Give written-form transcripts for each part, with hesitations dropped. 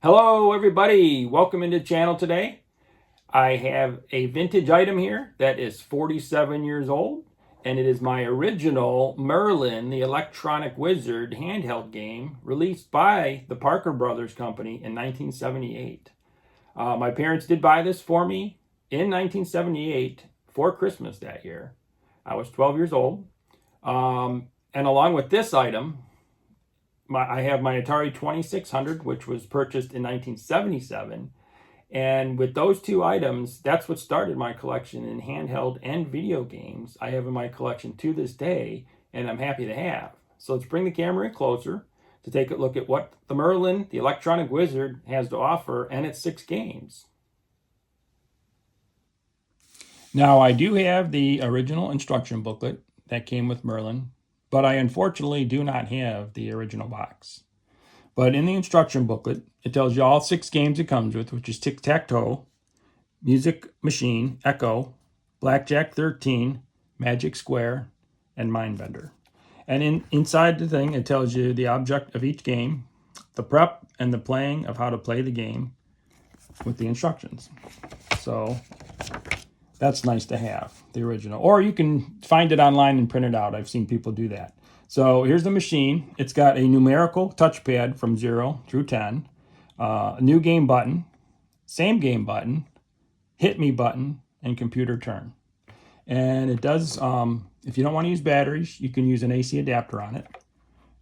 Hello everybody, welcome into the channel today. I have a vintage item here that is 47 years old, and it is my original Merlin The Electronic Wizard handheld game released by the Parker Brothers Company in 1978. My parents did buy this for me in 1978 for Christmas that year. I was 12 years old, and along with this item, I have my Atari 2600, which was purchased in 1977. And with those two items, that's what started my collection in handheld and video games. I have in my collection to this day, and I'm happy to have. So let's bring the camera in closer to take a look at what the Merlin, the Electronic Wizard, has to offer, and its 6 games. Now, I do have the original instruction booklet that came with Merlin, but I unfortunately do not have the original box. But in the instruction booklet, it tells you all 6 games it comes with, which is Tic-Tac-Toe, Music Machine, Echo, Blackjack 13, Magic Square, and Mindbender. And inside the thing, it tells you the object of each game, the prep, and the playing of how to play the game with the instructions. So that's nice to have, the original. Or you can find it online and print it out. I've seen people do that. So here's the machine. It's got a numerical touchpad from 0 through 10, a new game button, same game button, hit me button, and computer turn. And it does, if you don't want to use batteries, you can use an AC adapter on it.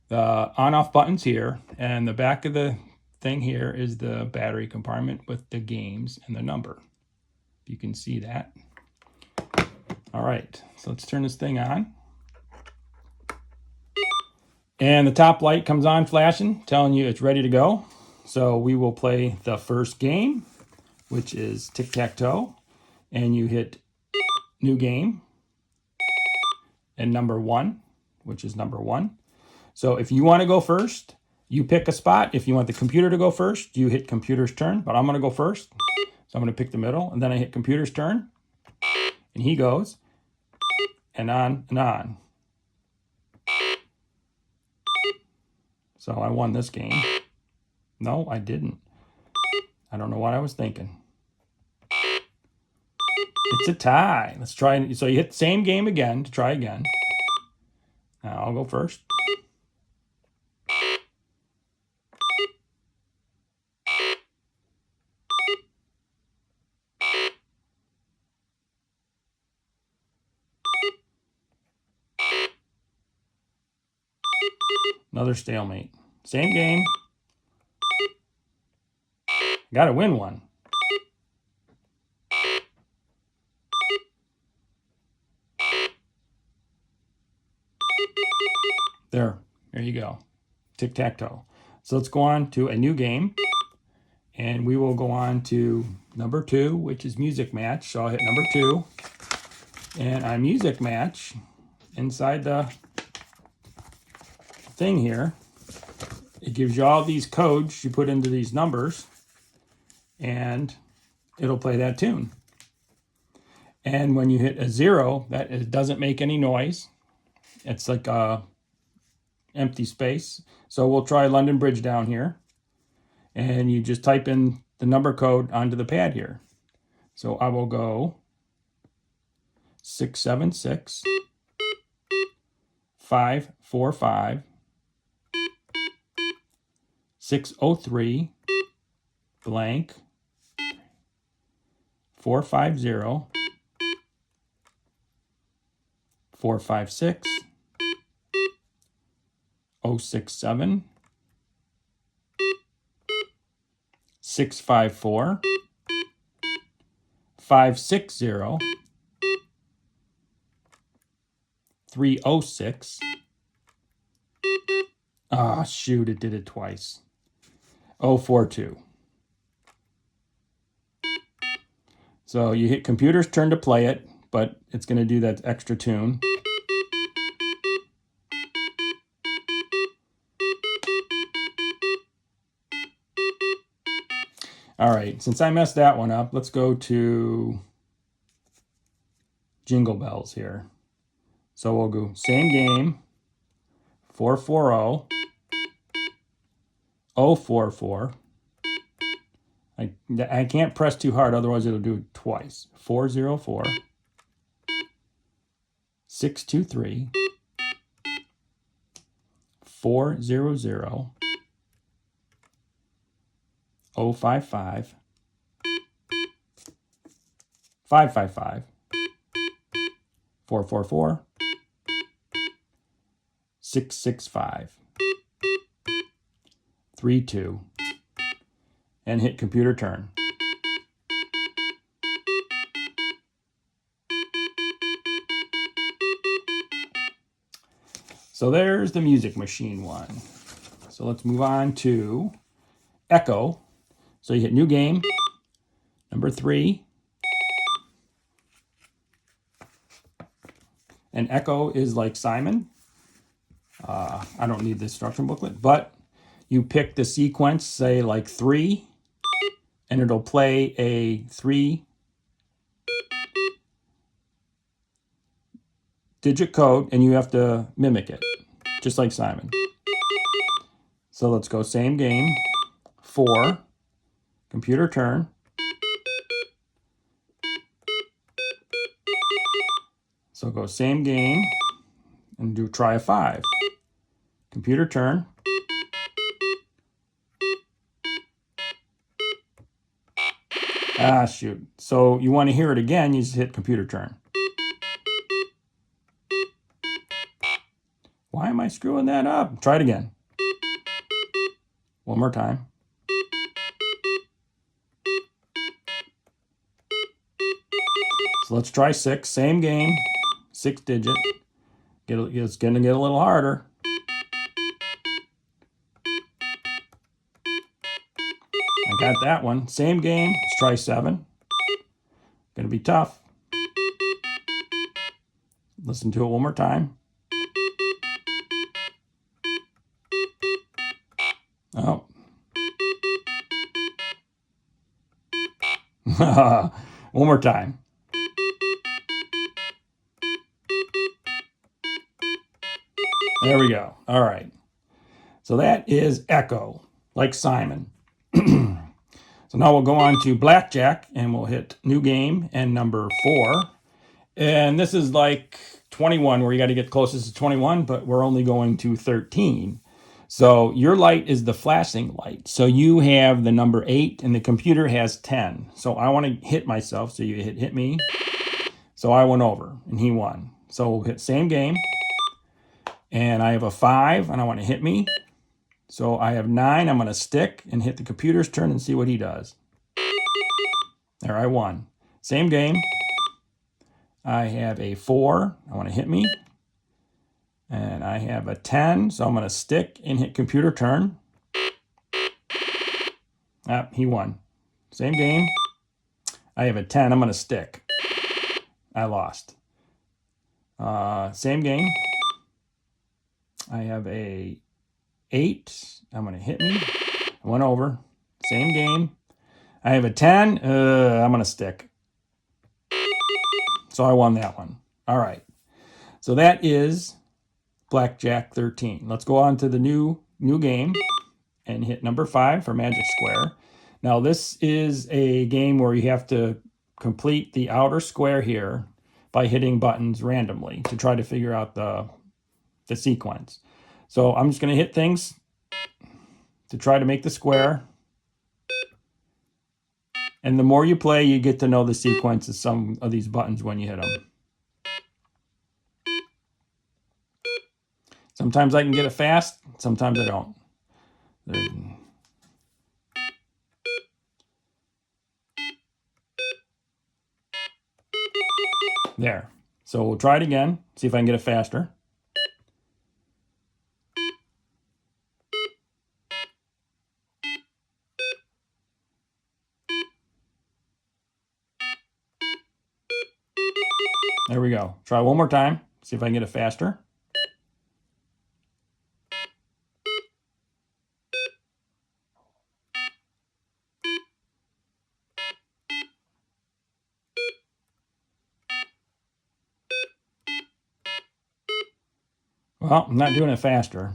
The on-off button's here, and the back of the thing here is the battery compartment with the games and the number. You can see that. All right, so let's turn this thing on. And the top light comes on flashing, telling you it's ready to go. So we will play the first game, which is Tic-Tac-Toe. And you hit new game and number 1, which is number 1. So if you want to go first, you pick a spot. If you want the computer to go first, you hit computer's turn, but I'm going to go first. So I'm going to pick the middle, and then I hit computer's turn, and he goes, and on and on. So I won this game. No, I didn't. I don't know what I was thinking. It's a tie. Let's try. So you hit the same game again to try again. Now I'll go first. Another stalemate. Same game. Got to win one. There you go. Tic-Tac-Toe. So let's go on to a new game. And we will go on to number 2, which is Music Match. So I'll hit number 2. And on Music Match, inside the thing here, it gives you all these codes you put into these numbers, and it'll play that tune. And when you hit a 0, that it doesn't make any noise. It's like a empty space. So we'll try London Bridge down here, and you just type in the number code onto the pad here. So I will go 676 545 603 blank 450 456 067 654 560 306. Ah, shoot, it did it twice. 042. So you hit computer's turn to play it, but it's going to do that extra tune. All right, since I messed that one up, let's go to Jingle Bells here. So we'll go same game, 440, 044, I can't press too hard, otherwise it'll do it twice. 404 623 400 055 555 444 665 32 and hit computer turn. So there's the music machine one. So let's move on to Echo. So you hit new game, number 3. And Echo is like Simon. I don't need the instruction booklet, but you pick the sequence, say like 3, and it'll play a 3-digit code, and you have to mimic it, just like Simon. So let's go same game, 4, computer turn. So go same game and try a 5. Computer turn. Ah, shoot. So you want to hear it again, you just hit computer turn. Why am I screwing that up? Try it again. One more time. So let's try 6. Same game, 6-digit. It's going to get a little harder. I got that one. Same game. Let's try 7. Going to be tough. Listen to it one more time. Oh. One more time. There we go. All right. So that is Echo, like Simon. So now we'll go on to Blackjack, and we'll hit new game and number 4. And this is like 21, where you got to get closest to 21, but we're only going to 13. So your light is the flashing light. So you have the number 8, and the computer has 10. So I want to hit myself. So you hit me. So I went over, and he won. So we'll hit same game. And I have a 5, and I want to hit me. So I have 9. I'm going to stick and hit the computer's turn and see what he does. There, I won. Same game. I have a 4. I want to hit me. And I have a 10. So I'm going to stick and hit computer turn. Ah, he won. Same game. I have a 10. I'm going to stick. I lost. Same game. I have a 8. I'm going to hit me. I went over. Same game. I have a 10. I'm going to stick. So I won that one. All right. So that is Blackjack 13. Let's go on to the new game and hit number 5 for Magic Square. Now this is a game where you have to complete the outer square here by hitting buttons randomly to try to figure out the sequence. So I'm just going to hit things to try to make the square. And the more you play, you get to know the sequence of some of these buttons when you hit them. Sometimes I can get it fast, sometimes I don't. There. So we'll try it again, see if I can get it faster. There we go. Try one more time, see if I can get it faster. Well, I'm not doing it faster.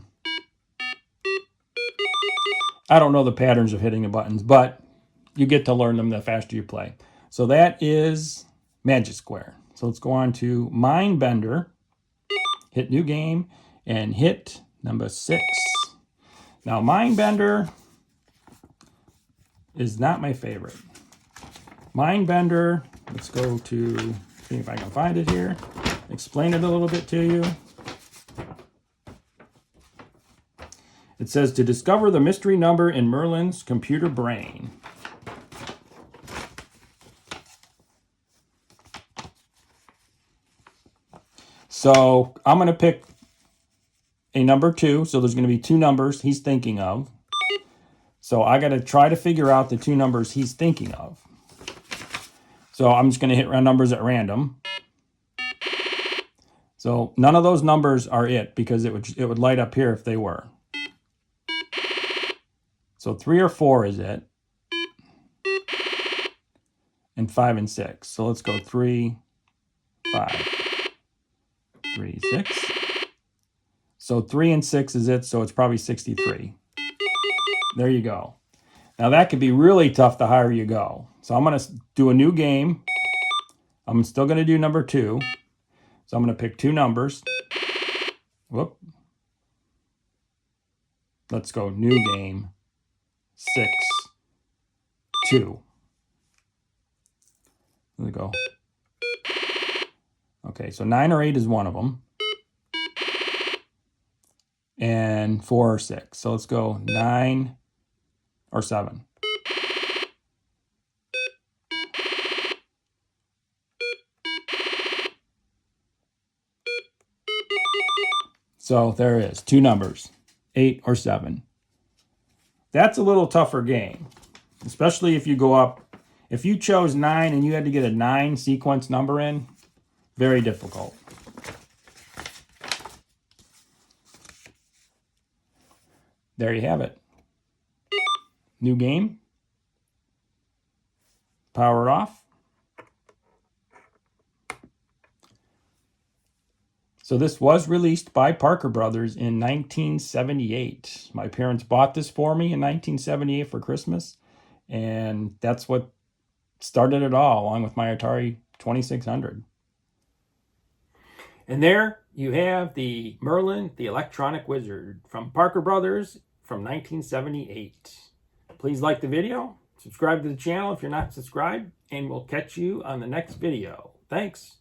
I don't know the patterns of hitting the buttons, but you get to learn them the faster you play. So that is Magic Square. So let's go on to Mindbender, hit new game, and hit number 6. Now Mindbender is not my favorite. Mindbender, let's go to, see if I can find it here, explain it a little bit to you. It says to discover the mystery number in Merlin's computer brain. So I'm going to pick a number 2. So there's going to be 2 numbers he's thinking of. So I got to try to figure out the 2 numbers he's thinking of. So I'm just going to hit numbers at random. So none of those numbers are it, because it would light up here if they were. So 3 or 4 is it. And 5 and 6. So let's go 3, 5, 3, 6. So 3 and 6 is it, so it's probably 63. There you go. Now that could be really tough the higher you go. So I'm going to do a new game. I'm still going to do number 2. So I'm going to pick 2 numbers. Whoop. Let's go new game. 6, 2. There we go. Okay, so 9 or 8 is one of them. And 4 or 6. So let's go 9 or 7. So there it is, 2 numbers, 8 or 7. That's a little tougher game, especially if you go up. If you chose 9 and you had to get a 9 sequence number in, very difficult. There you have it. New game. Power off. So this was released by Parker Brothers in 1978. My parents bought this for me in 1978 for Christmas, and that's what started it all, along with my Atari 2600. And there you have the Merlin The Electronic Wizard from Parker Brothers from 1978. Please like the video, subscribe to the channel if you're not subscribed, and we'll catch you on the next video. Thanks.